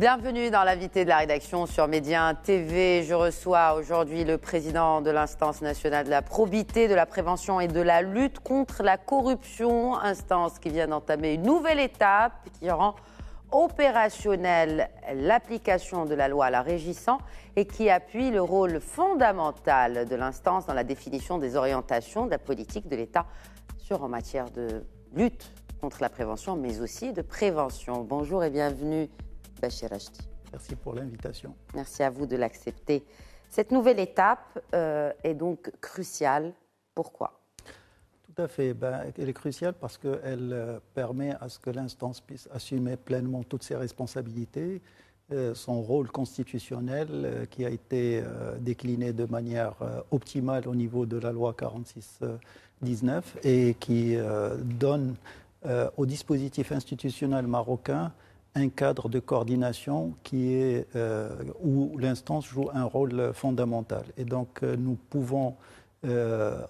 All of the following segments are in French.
Bienvenue dans l'invité de la rédaction sur Média TV. Je reçois aujourd'hui le président de l'instance nationale de la probité, de la prévention et de la lutte contre la corruption. Instance qui vient d'entamer une nouvelle étape qui rend opérationnelle l'application de la loi la régissant et qui appuie le rôle fondamental de l'instance dans la définition des orientations de la politique de l'État en matière de lutte contre la prévention, mais aussi de prévention. Bonjour et bienvenue, Bachir Rachdi. Merci pour l'invitation. Merci à vous de l'accepter. Cette nouvelle étape est donc cruciale. Pourquoi ? Tout à fait. Elle est cruciale parce qu'elle permet à ce que l'instance puisse assumer pleinement toutes ses responsabilités, son rôle constitutionnel qui a été décliné de manière optimale au niveau de la loi 46/19 et qui donne au dispositif institutionnel marocain un cadre de coordination qui est, où l'instance joue un rôle fondamental. Et donc nous pouvons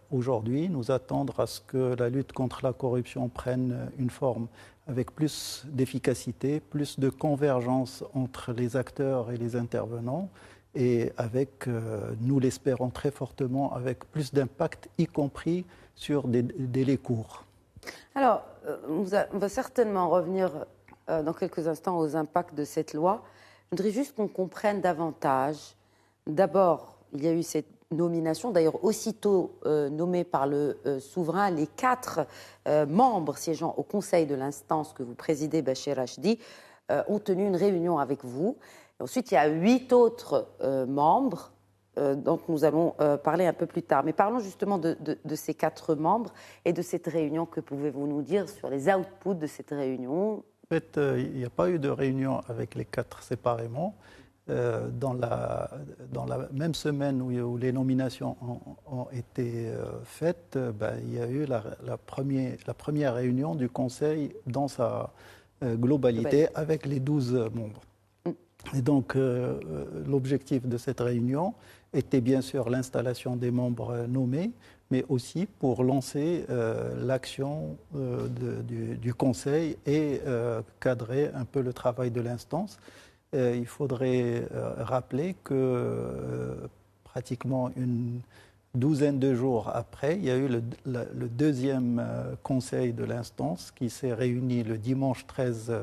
aujourd'hui nous attendre à ce que la lutte contre la corruption prenne une forme avec plus d'efficacité, plus de convergence entre les acteurs et les intervenants et avec, nous l'espérons très fortement, avec plus d'impact, y compris sur des délais courts. Alors, on va certainement revenir dans quelques instants aux impacts de cette loi. Je voudrais juste qu'on comprenne davantage. D'abord, il y a eu cette nomination, d'ailleurs aussitôt nommée par le souverain, les 4 membres siégeant au conseil de l'instance que vous présidez, Bachir Rachdi, ont tenu une réunion avec vous. Et ensuite, il y a 8 autres membres dont nous allons parler un peu plus tard. Mais parlons justement de ces 4 membres et de cette réunion. Que pouvez-vous nous dire sur les outputs de cette réunion ? En fait, il n'y a pas eu de réunion avec les 4 séparément. Dans la même semaine où les nominations ont été faites, il y a eu la première réunion du Conseil dans sa globalité avec les 12 membres. Et donc, l'objectif de cette réunion était bien sûr l'installation des membres nommés, mais aussi pour lancer l'action du Conseil et cadrer un peu le travail de l'instance. Il faudrait rappeler que pratiquement une douzaine de jours après, il y a eu le deuxième conseil de l'instance qui s'est réuni le dimanche 13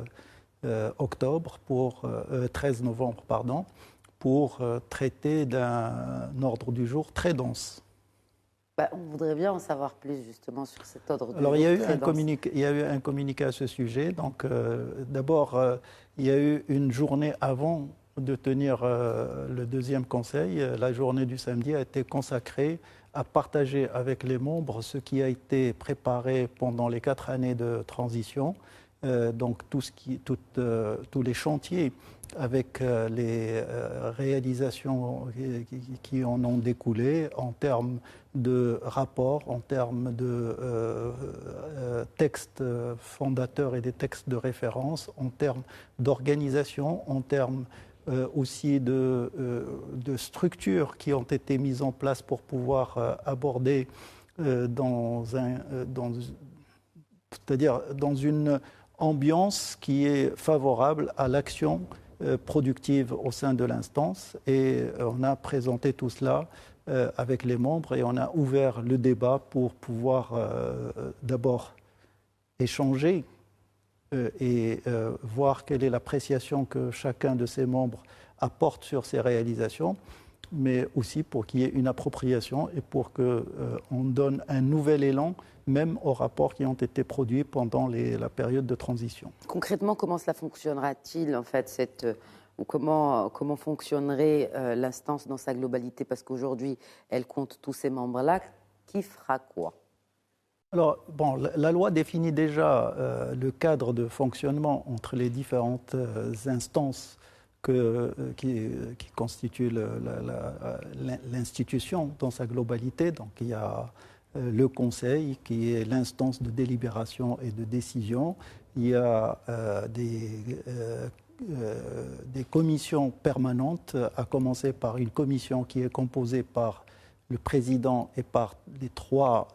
novembre, pour traiter d'un ordre du jour très dense. On voudrait bien en savoir plus justement sur cet ordre du jour. Alors il y a eu un communiqué à ce sujet. Donc d'abord, il y a eu une journée avant de tenir le deuxième conseil. La journée du samedi a été consacrée à partager avec les membres ce qui a été préparé pendant les 4 années de transition. Donc tous les chantiers avec les réalisations qui en ont découlé en termes de rapports, en termes de textes fondateurs et des textes de référence, en termes d'organisation, en termes aussi de structures qui ont été mises en place pour pouvoir aborder c'est-à-dire dans une ambiance qui est favorable à l'action productive au sein de l'instance. Et on a présenté tout cela avec les membres et on a ouvert le débat pour pouvoir d'abord échanger et voir quelle est l'appréciation que chacun de ces membres apporte sur ces réalisations, mais aussi pour qu'il y ait une appropriation et pour qu'on donne un nouvel élan même aux rapports qui ont été produits pendant la période de transition. Concrètement, comment cela fonctionnera-t-il en fait, ou comment fonctionnerait l'instance dans sa globalité? Parce qu'aujourd'hui, elle compte tous ces membres-là. Qui fera quoi? Alors, la loi définit déjà le cadre de fonctionnement entre les différentes instances qui constituent l'institution dans sa globalité. Donc, il y a le Conseil, qui est l'instance de délibération et de décision. Il y a des commissions permanentes, à commencer par une commission qui est composée par le président et par les 3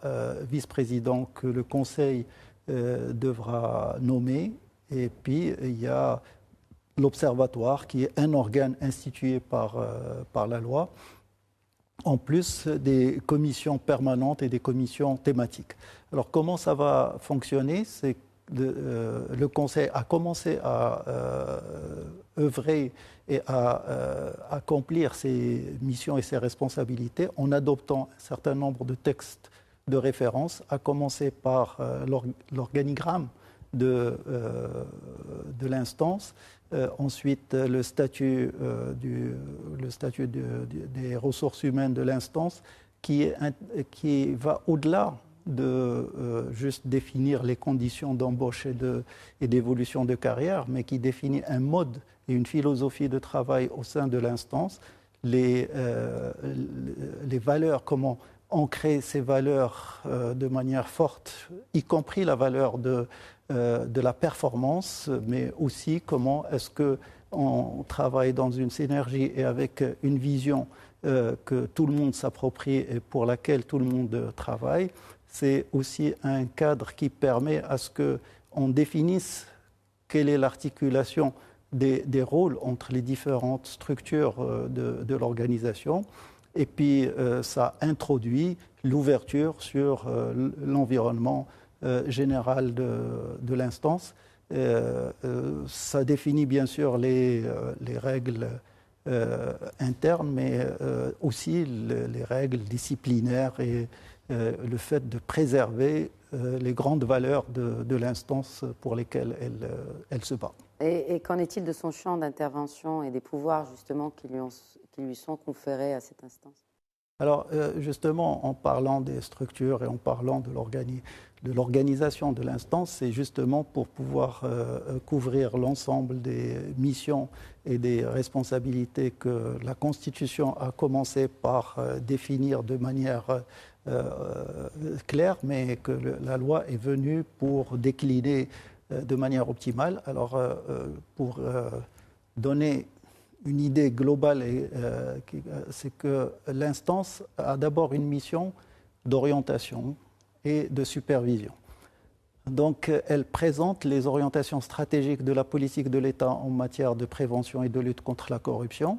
vice-présidents que le Conseil devra nommer. Et puis, il y a l'Observatoire, qui est un organe institué par la loi, en plus des commissions permanentes et des commissions thématiques. Alors comment ça va fonctionner? C'est le Conseil a commencé à œuvrer et à accomplir ses missions et ses responsabilités en adoptant un certain nombre de textes de référence, à commencer par l'organigramme de l'instance, ensuite le statut des ressources humaines de l'instance qui va au-delà de juste définir les conditions d'embauche et d'évolution de carrière, mais qui définit un mode et une philosophie de travail au sein de l'instance, les valeurs, comment ancrer ces valeurs de manière forte, y compris la valeur de la performance, mais aussi comment est-ce qu'on travaille dans une synergie et avec une vision que tout le monde s'approprie et pour laquelle tout le monde travaille. C'est aussi un cadre qui permet à ce qu'on définisse quelle est l'articulation des rôles entre les différentes structures de l'organisation. Et puis, ça introduit l'ouverture sur l'environnement général de l'instance. Ça définit bien sûr les règles internes, mais aussi les règles disciplinaires et le fait de préserver les grandes valeurs de l'instance pour lesquelles elle se bat. Et qu'en est-il de son champ d'intervention et des pouvoirs justement qui lui sont conférés à cette instance? Alors justement, en parlant des structures et en parlant de l'organisation de l'instance, c'est justement pour pouvoir couvrir l'ensemble des missions et des responsabilités que la Constitution a commencé par définir de manière claire, mais que la loi est venue pour décliner de manière optimale. Alors, pour donner une idée globale, c'est que l'instance a d'abord une mission d'orientation et de supervision. Donc, elle présente les orientations stratégiques de la politique de l'État en matière de prévention et de lutte contre la corruption.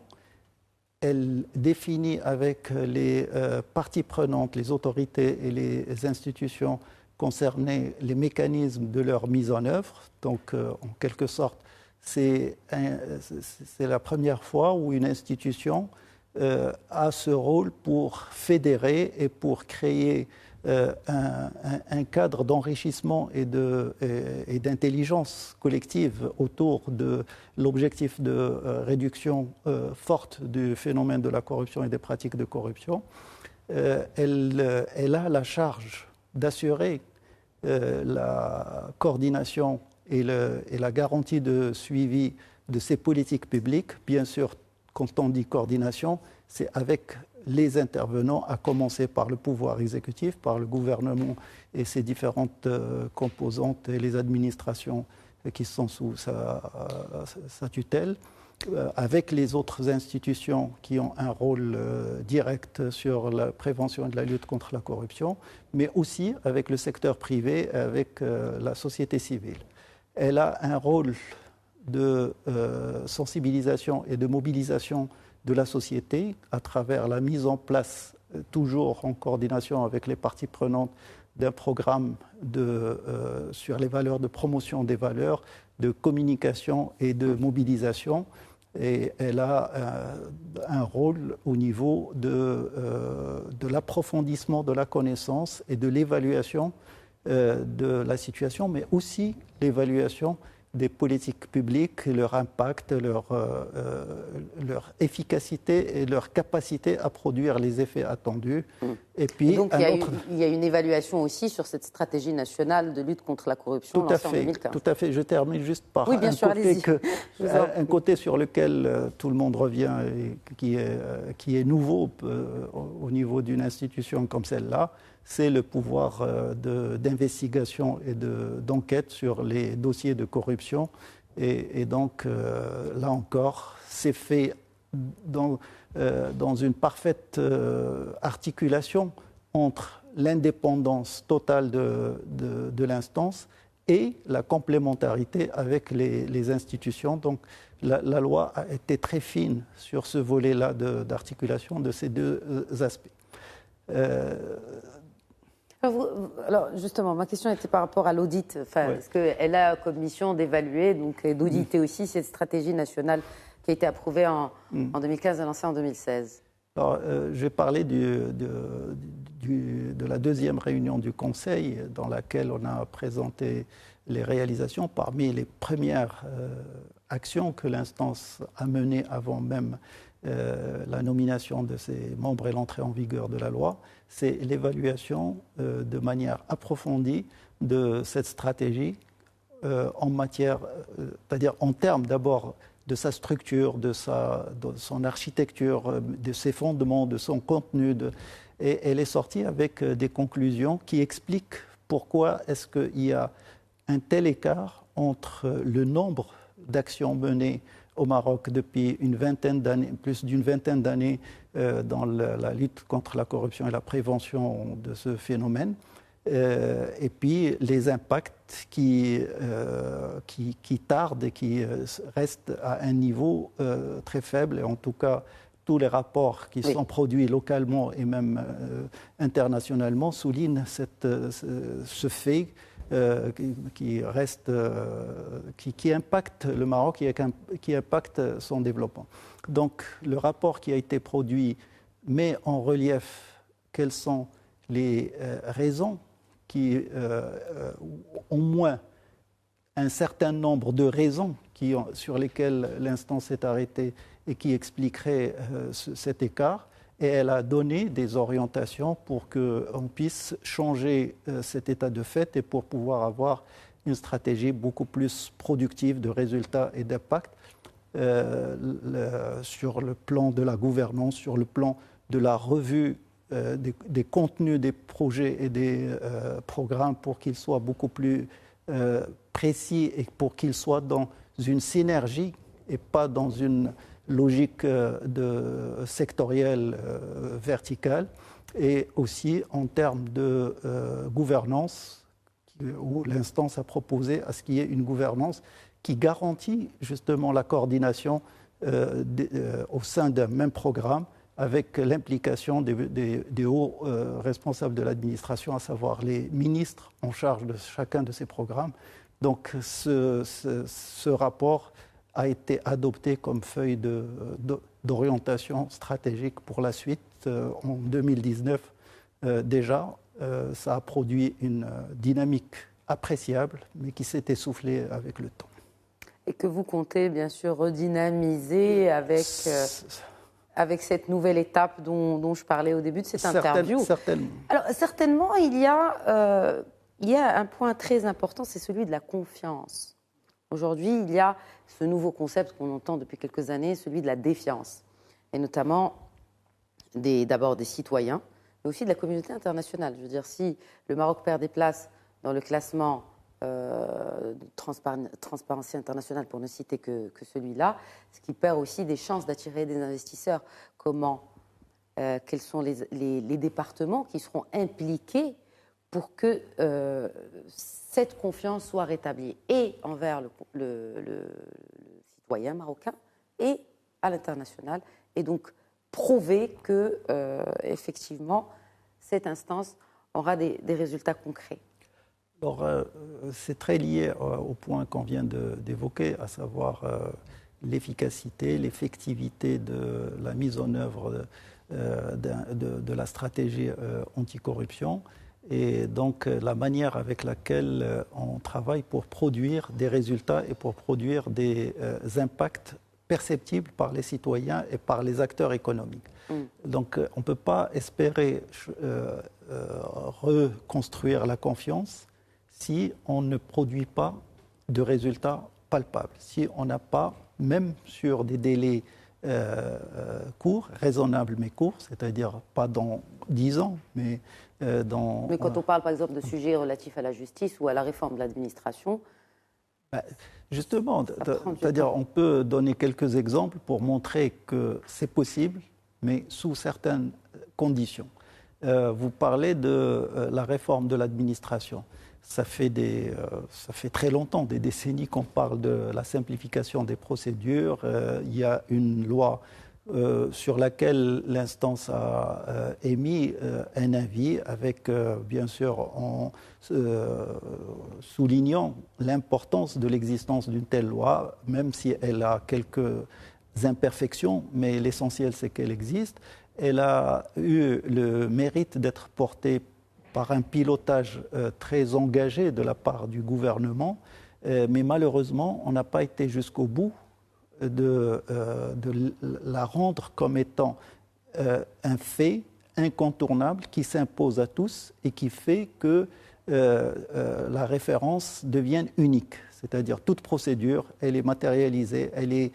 Elle définit avec les parties prenantes, les autorités et les institutions concernées les mécanismes de leur mise en œuvre. Donc, en quelque sorte, c'est la première fois où une institution a ce rôle pour fédérer et pour créer un cadre d'enrichissement et d'intelligence collective autour de l'objectif de réduction forte du phénomène de la corruption et des pratiques de corruption. Elle a la charge d'assurer la coordination et la garantie de suivi de ces politiques publiques. Bien sûr, quand on dit coordination, c'est avec les intervenants, à commencer par le pouvoir exécutif, par le gouvernement et ses différentes composantes et les administrations qui sont sous sa tutelle, avec les autres institutions qui ont un rôle direct sur la prévention et de la lutte contre la corruption, mais aussi avec le secteur privé, avec la société civile. Elle a un rôle de sensibilisation et de mobilisation de la société à travers la mise en place, toujours en coordination avec les parties prenantes, d'un programme sur les valeurs, de promotion des valeurs, de communication et de mobilisation. Et elle a un rôle au niveau de l'approfondissement de la connaissance et de l'évaluation de la situation, mais aussi l'évaluation des politiques publiques, leur impact, leur efficacité et leur capacité à produire les effets attendus. Et puis, donc il y a une évaluation aussi sur cette stratégie nationale de lutte contre la corruption lancée en 2015. Tout à fait. Je termine juste par oui, bien sûr, un côté sur lequel tout le monde revient et qui est nouveau au niveau d'une institution comme celle-là. C'est le pouvoir d'investigation et d'enquête sur les dossiers de corruption. Et donc, là encore, c'est fait dans une parfaite articulation entre l'indépendance totale de l'instance et la complémentarité avec les institutions. Donc, la loi a été très fine sur ce volet-là d'articulation de ces deux aspects. Alors, justement, ma question était par rapport à l'audit. Enfin, est-ce qu'elle a comme mission d'évaluer, donc d'auditer aussi cette stratégie nationale qui a été approuvée en 2015 et lancée en 2016? Alors, je vais parler de la deuxième réunion du Conseil dans laquelle on a présenté les réalisations. Parmi les premières actions que l'instance a menées avant même la nomination de ses membres et l'entrée en vigueur de la loi, c'est l'évaluation de manière approfondie de cette stratégie en matière, c'est-à-dire en termes d'abord de sa structure, de son architecture, de ses fondements, de son contenu. Et elle est sortie avec des conclusions qui expliquent pourquoi est-ce qu'il y a un tel écart entre le nombre d'actions menées au Maroc depuis une vingtaine d'années, plus d'une vingtaine d'années dans la lutte contre la corruption et la prévention de ce phénomène, et puis les impacts qui tardent et qui restent à un niveau très faible. Et en tout cas, tous les rapports qui sont produits localement et même internationalement soulignent ce fait qui impacte le Maroc, qui impacte son développement. Donc, le rapport qui a été produit met en relief quelles sont les raisons qui, au moins un certain nombre de raisons sur lesquelles l'instance s'est arrêtée et qui expliqueraient cet écart. Et elle a donné des orientations pour qu'on puisse changer cet état de fait et pour pouvoir avoir une stratégie beaucoup plus productive de résultats et d'impact sur le plan de la gouvernance, sur le plan de la revue des contenus des projets et des programmes pour qu'ils soient beaucoup plus précis et pour qu'ils soient dans une synergie et pas dans une logique sectorielle verticale, et aussi en termes de gouvernance, où l'instance a proposé à ce qu'il y ait une gouvernance qui garantit justement la coordination au sein d'un même programme avec l'implication des hauts responsables de l'administration, à savoir les ministres en charge de chacun de ces programmes. Donc ce rapport a été adopté comme feuille d'orientation stratégique pour la suite en 2019. Déjà, ça a produit une dynamique appréciable, mais qui s'est essoufflée avec le temps. Et que vous comptez bien sûr redynamiser avec cette nouvelle étape dont je parlais au début de cette interview. Certainement. Alors, certainement, il y a un point très important, c'est celui de la confiance. Aujourd'hui, il y a ce nouveau concept qu'on entend depuis quelques années, celui de la défiance, et notamment d'abord des citoyens, mais aussi de la communauté internationale. Je veux dire, si le Maroc perd des places dans le classement de Transparency International, pour ne citer que celui-là, ce qui perd aussi des chances d'attirer des investisseurs. Quels sont les départements qui seront impliqués pour que cette confiance soit rétablie, et envers le citoyen marocain et à l'international, et donc prouver que, effectivement, cette instance aura des résultats concrets? Alors, c'est très lié au point qu'on vient d'évoquer, à savoir l'efficacité, l'effectivité de la mise en œuvre de la stratégie anticorruption, et donc la manière avec laquelle on travaille pour produire des résultats et pour produire des impacts perceptibles par les citoyens et par les acteurs économiques. Donc on ne peut pas espérer reconstruire la confiance si on ne produit pas de résultats palpables, si on n'a pas, même sur des délais courts, raisonnables mais courts, c'est-à-dire pas dans 10 ans, mais dans... Mais quand on parle par exemple de sujets relatifs à la justice ou à la réforme de l'administration... Justement, c'est-à-dire on peut donner quelques exemples pour montrer que c'est possible, mais sous certaines conditions. vous parlez de la réforme de l'administration. Ça fait très longtemps, des décennies qu'on parle de la simplification des procédures. Il y a une loi sur laquelle l'instance a émis un avis avec, bien sûr, en soulignant l'importance de l'existence d'une telle loi, même si elle a quelques imperfections, mais l'essentiel c'est qu'elle existe. Elle a eu le mérite d'être portée par un pilotage très engagé de la part du gouvernement, mais malheureusement, on n'a pas été jusqu'au bout de la rendre comme étant un fait incontournable qui s'impose à tous et qui fait que la référence devienne unique. C'est-à-dire toute procédure, elle est matérialisée, elle est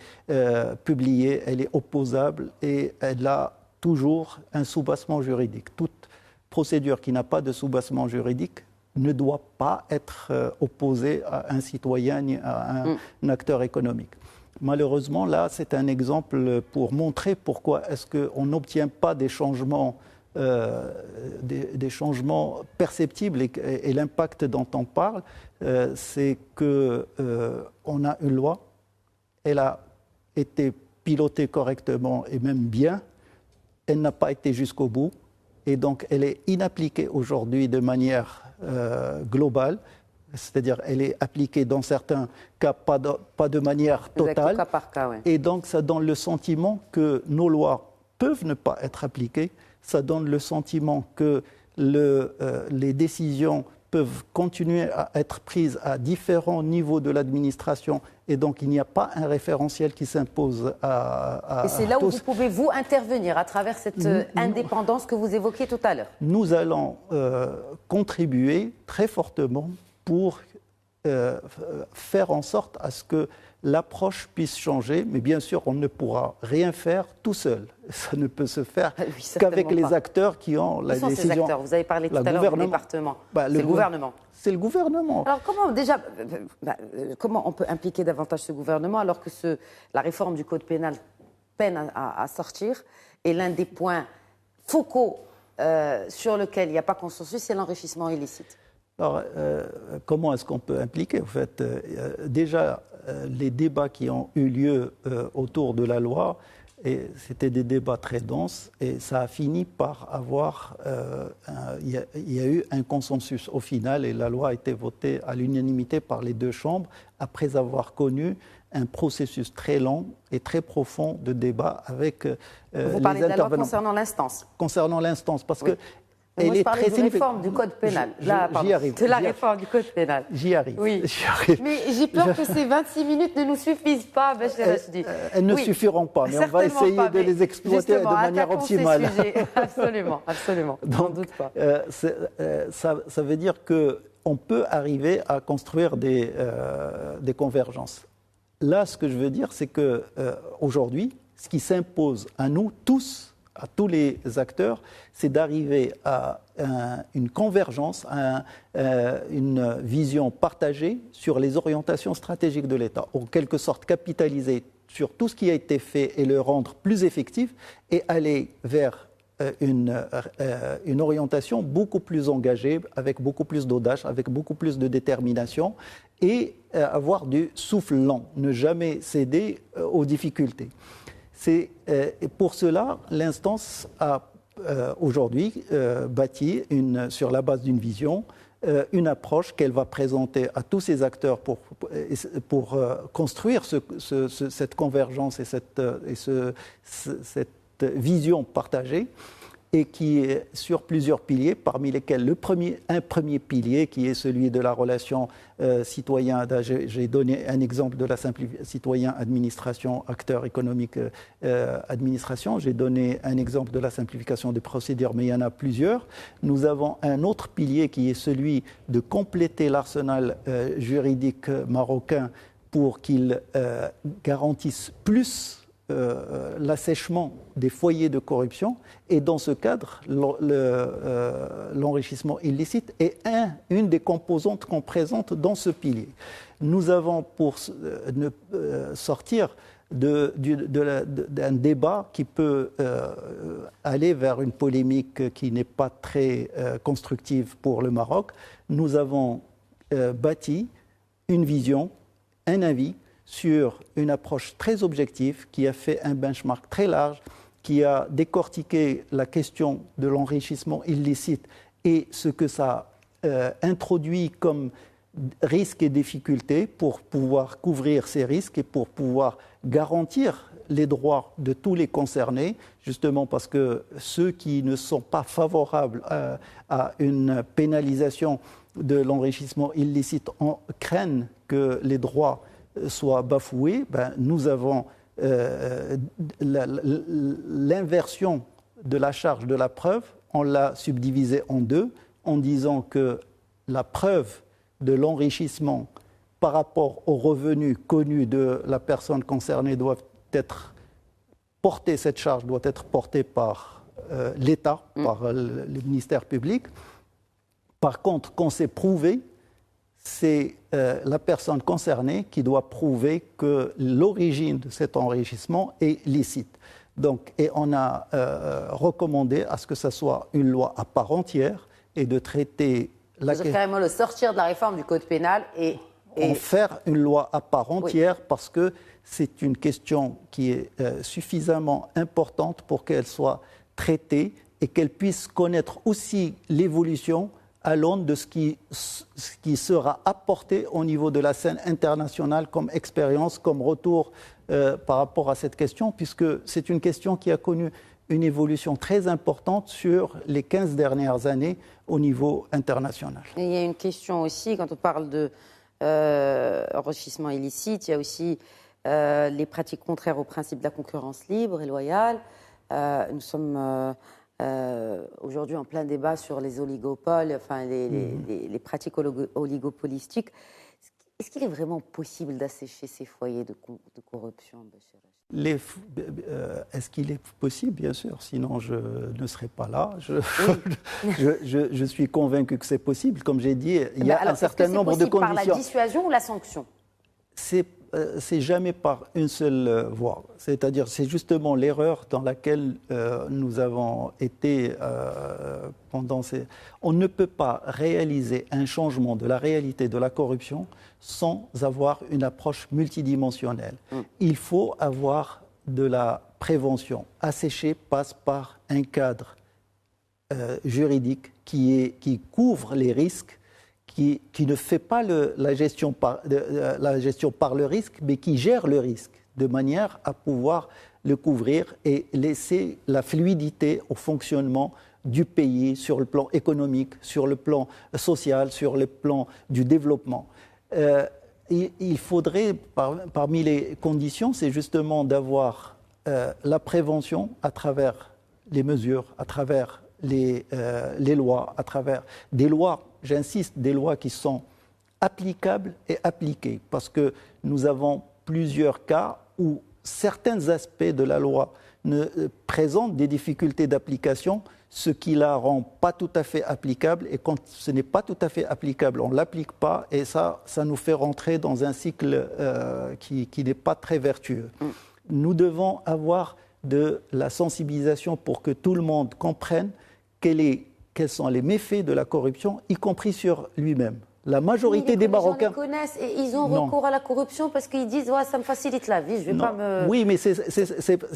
publiée, elle est opposable et elle a toujours un soubassement juridique. Toute procédure qui n'a pas de soubassement juridique ne doit pas être opposée à un citoyen ni à un acteur économique. Malheureusement, là, c'est un exemple pour montrer pourquoi est-ce qu'on n'obtient pas des changements perceptibles et l'impact dont on parle, c'est qu'on a une loi, elle a été pilotée correctement et même bien, elle n'a pas été jusqu'au bout et donc elle est inappliquée aujourd'hui de manière globale. C'est-à-dire elle est appliquée dans certains cas, pas de manière totale. Cas par cas, ouais. Et donc ça donne le sentiment que nos lois peuvent ne pas être appliquées. Ça donne le sentiment que les décisions peuvent continuer à être prises à différents niveaux de l'administration. Et donc il n'y a pas un référentiel qui s'impose à Et c'est là où vous pouvez, vous, intervenir à travers cette indépendance que vous évoquiez tout à l'heure. Nous allons contribuer très fortement pour faire en sorte à ce que l'approche puisse changer, mais bien sûr, on ne pourra rien faire tout seul. Ça ne peut se faire qu'avec les acteurs qui ont la décision. Qui sont ces acteurs ? Vous avez parlé tout à l'heure du département. C'est le gouvernement. C'est le gouvernement. Alors comment on peut impliquer davantage ce gouvernement alors que la réforme du Code pénal peine à sortir et l'un des points focaux sur lequel il n'y a pas consensus, c'est l'enrichissement illicite. Alors, comment est-ce qu'on peut impliquer ? En fait, déjà, les débats qui ont eu lieu autour de la loi, c'était des débats très denses et ça a fini par avoir... il y a eu un consensus au final et la loi a été votée à l'unanimité par les deux chambres après avoir connu un processus très long et très profond de débat avec les intervenants. Vous parlez de la loi concernant l'instance ? Concernant l'instance, parce que... Moi, je parlais de la réforme du Code pénal. J'y arrive. De la réforme du Code pénal. J'y arrive. Oui. Mais j'ai peur que ces 26 minutes ne nous suffisent pas, Bachir Rachidi. Elles ne suffiront pas, mais on va essayer de les exploiter de manière optimale. Absolument, absolument. N'en doute pas. Ça veut dire qu'on peut arriver à construire des convergences. Là, ce que je veux dire, c'est qu'aujourd'hui, ce qui s'impose à nous tous, à tous les acteurs, c'est d'arriver à une convergence, à une vision partagée sur les orientations stratégiques de l'État, en quelque sorte capitaliser sur tout ce qui a été fait et le rendre plus effectif et aller vers une orientation beaucoup plus engagée, avec beaucoup plus d'audace, avec beaucoup plus de détermination et avoir du souffle lent, ne jamais céder aux difficultés. Et pour cela, l'instance a aujourd'hui bâti, sur la base d'une vision, une approche qu'elle va présenter à tous ces acteurs pour construire cette convergence et cette vision partagée, et qui est sur plusieurs piliers, parmi lesquels un premier pilier qui est celui de la relation citoyen. J'ai donné un exemple de la citoyen administration, acteur économique administration. J'ai donné un exemple de la simplification des procédures, mais il y en a plusieurs. Nous avons un autre pilier qui est celui de compléter l'arsenal juridique marocain pour qu'il garantisse plus l'assèchement des foyers de corruption, et dans ce cadre, l'enrichissement illicite est une des composantes qu'on présente dans ce pilier. Nous avons, pour sortir d'un débat qui peut aller vers une polémique qui n'est pas très constructive pour le Maroc. Nous avons bâti une vision, un avis sur une approche très objective qui a fait un benchmark très large, qui a décortiqué la question de l'enrichissement illicite et ce que ça introduit comme risques et difficultés pour pouvoir couvrir ces risques et pour pouvoir garantir les droits de tous les concernés, justement parce que ceux qui ne sont pas favorables à une pénalisation de l'enrichissement illicite craignent que les droits soient bafoués. Nous avons l'inversion de la charge de la preuve, on l'a subdivisée en deux, en disant que la preuve de l'enrichissement par rapport aux revenus connus de la personne concernée cette charge doit être portée par l'État, par le ministère public. Par contre, quand c'est prouvé, c'est la personne concernée qui doit prouver que l'origine de cet enrichissement est licite. Donc, et on a recommandé à ce que ce soit une loi à part entière et de traiter la question. Carrément le sortir de la réforme du code pénal et en faire une loi à part entière, oui. Parce que c'est une question qui est suffisamment importante pour qu'elle soit traitée et qu'elle puisse connaître aussi l'évolution à l'aune de ce qui sera apporté au niveau de la scène internationale comme expérience, comme retour par rapport à cette question, puisque c'est une question qui a connu une évolution très importante sur les 15 dernières années au niveau international. Et il y a une question aussi, quand on parle de enrichissement illicite, il y a aussi les pratiques contraires au principe de la concurrence libre et loyale. Nous sommes aujourd'hui en plein débat sur les oligopoles, enfin les pratiques oligopolistiques. Est-ce qu'il est vraiment possible d'assécher ces foyers de corruption, Bachir? Est-ce qu'il est possible? Bien sûr, sinon je ne serais pas là. Je suis convaincu que c'est possible. Comme j'ai dit, il y a un certain nombre de conditions. Par la dissuasion ou la sanction? C'est jamais par une seule voie. C'est-à-dire, c'est justement l'erreur dans laquelle nous avons été pendant ces... On ne peut pas réaliser un changement de la réalité de la corruption sans avoir une approche multidimensionnelle. Il faut avoir de la prévention. Assécher passe par un cadre juridique qui couvre les risques, qui ne fait pas la gestion par le risque, mais qui gère le risque de manière à pouvoir le couvrir et laisser la fluidité au fonctionnement du pays sur le plan économique, sur le plan social, sur le plan du développement. Il faudrait, parmi les conditions, c'est justement d'avoir la prévention à travers les mesures, à travers les lois, à travers des lois, j'insiste, des lois qui sont applicables et appliquées, parce que nous avons plusieurs cas où certains aspects de la loi présentent des difficultés d'application, ce qui la rend pas tout à fait applicable, et quand ce n'est pas tout à fait applicable, on ne l'applique pas, et ça nous fait rentrer dans un cycle qui n'est pas très vertueux. Nous devons avoir de la sensibilisation pour que tout le monde comprenne quels sont les méfaits de la corruption, y compris sur lui-même. La majorité des Marocains... Les gens les connaissent et ils ont recours à la corruption parce qu'ils disent ouais, ça me facilite la vie, je vais pas me... Oui, mais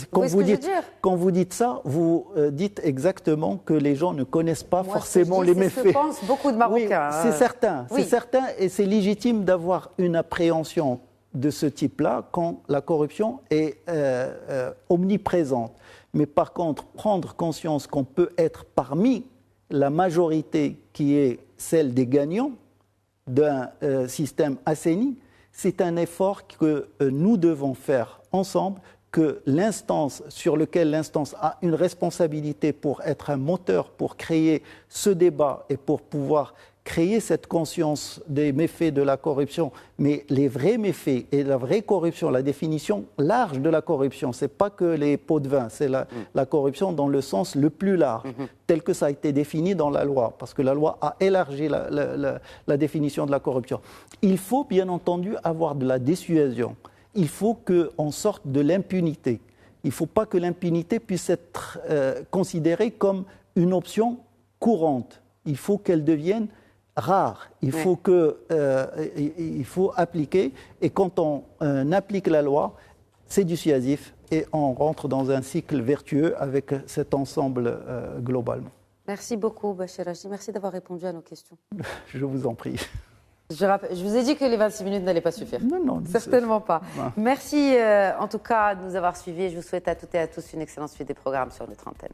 quand vous dites ça, vous dites exactement que les gens ne connaissent pas forcément les méfaits. C'est ce que pensent beaucoup de Marocains. Oui, c'est certain, c'est certain, et c'est légitime d'avoir une appréhension de ce type-là quand la corruption est omniprésente. Mais par contre, prendre conscience qu'on peut être parmi la majorité qui est celle des gagnants d'un système assaini, c'est un effort que nous devons faire ensemble, que l'instance sur laquelle l'instance a une responsabilité pour être un moteur, pour créer ce débat et pour pouvoir créer cette conscience des méfaits de la corruption. Mais les vrais méfaits et la vraie corruption, la définition large de la corruption, ce n'est pas que les pots de vin, c'est la corruption dans le sens le plus large, tel que ça a été défini dans la loi, parce que la loi a élargi la définition de la corruption. Il faut bien entendu avoir de la dissuasion. il faut qu'on sorte de l'impunité. Il ne faut pas que l'impunité puisse être considérée comme une option courante. Il faut qu'elle devienne rare. Il faut appliquer. Et quand on applique la loi, c'est dissuasif et on rentre dans un cycle vertueux avec cet ensemble globalement. Merci beaucoup, Bachir Haji. Merci d'avoir répondu à nos questions. Je vous en prie. Je vous ai dit que les 26 minutes n'allaient pas suffire. Non, certainement pas. Non. Merci en tout cas de nous avoir suivis. Je vous souhaite à toutes et à tous une excellente suite des programmes sur notre antenne.